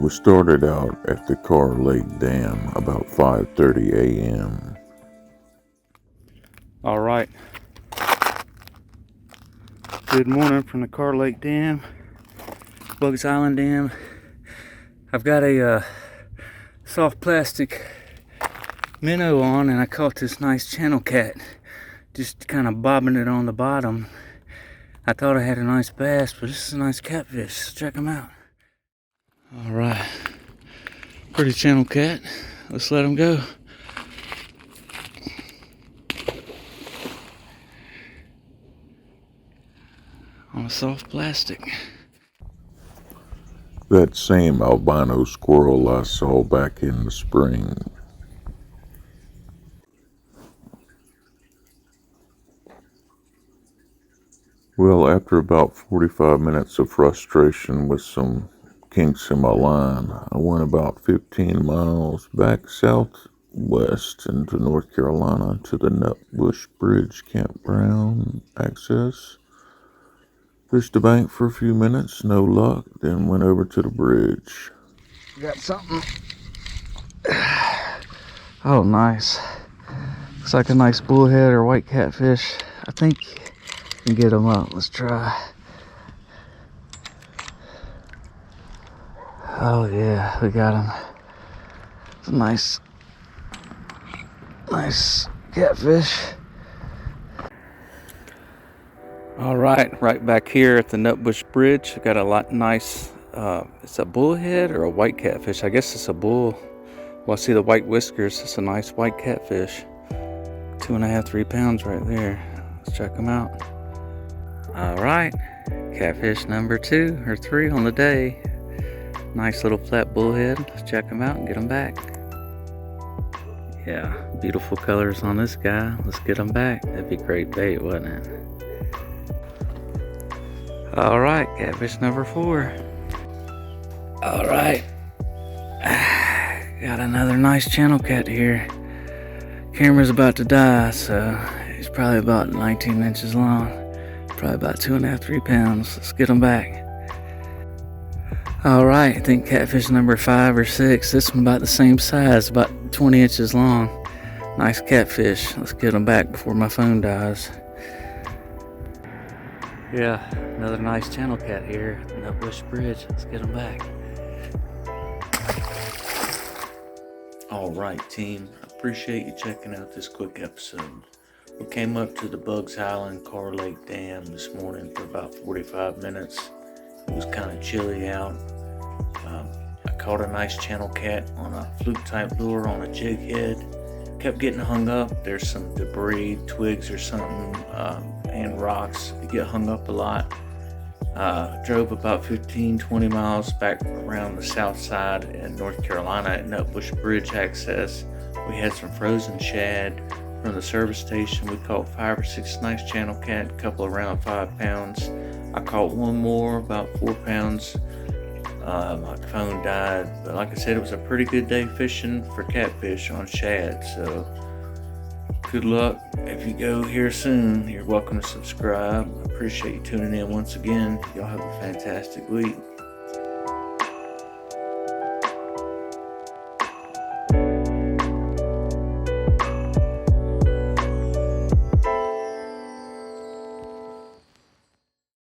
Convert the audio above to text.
We started out at the Kerr Lake Dam about 5:30 a.m. All right. Good morning from the Kerr Lake Dam, Bugs Island Dam. I've got a soft plastic minnow on, and I caught this nice channel cat, just kind of bobbing it on the bottom. I thought I had a nice bass, but this is a nice catfish. Check him out. All right, pretty channel cat. Let's let him go. On a soft plastic. That same albino squirrel I saw back in the spring. Well, after about 45 minutes of frustration with some kinks in my line, I went about 15 miles back southwest into North Carolina to the Nutbush Bridge campground access. Fished the bank for a few minutes, no luck, then went over to the bridge. Got something. Oh, nice. Looks like a nice bullhead or white catfish. I think I can get them up. Let's try. Oh yeah, we got him. It's a nice catfish. All right back here at the Nutbush Bridge, I got a nice, it's a bullhead or a white catfish. I guess it's a bull. Well, I see the white whiskers. It's a nice white catfish. 2.5, 3 pounds right there. Let's check them out. All right, catfish number 2 or 3 on the day. Nice little flat bullhead. Let's check them out and get them back. Yeah, beautiful colors on this guy. Let's get them back. That'd be great bait, wouldn't it? All right, catfish number 4. All right, got another nice channel cat here. Camera's about to die, so he's probably about 19 inches long. Probably about 2.5, 3 pounds. Let's get him back. All right, I think catfish number 5 or 6. This one about the same size, about 20 inches long. Nice catfish. Let's get him back before my phone dies. Yeah, another nice channel cat here at the Nutbush Bridge. Let's get him back. All right, team. I appreciate you checking out this quick episode. We came up to the Bugs Island Kerr Lake Dam this morning for about 45 minutes. It was kind of chilly out. I caught a nice channel cat on a fluke type lure on a jig head. Kept getting hung up. There's some debris, twigs or something, and rocks. You get hung up a lot. Drove about 15-20 miles back around the south side in North Carolina at Nutbush Bridge access. We had some frozen shad from the service station. We caught 5 or 6 nice channel cat, a couple around 5 pounds. I caught one more about 4 pounds. My phone died, but like I said, it was a pretty good day fishing for catfish on shad. So good luck. If you go here soon, you're welcome to subscribe. I appreciate you tuning in once again. Y'all have a fantastic week.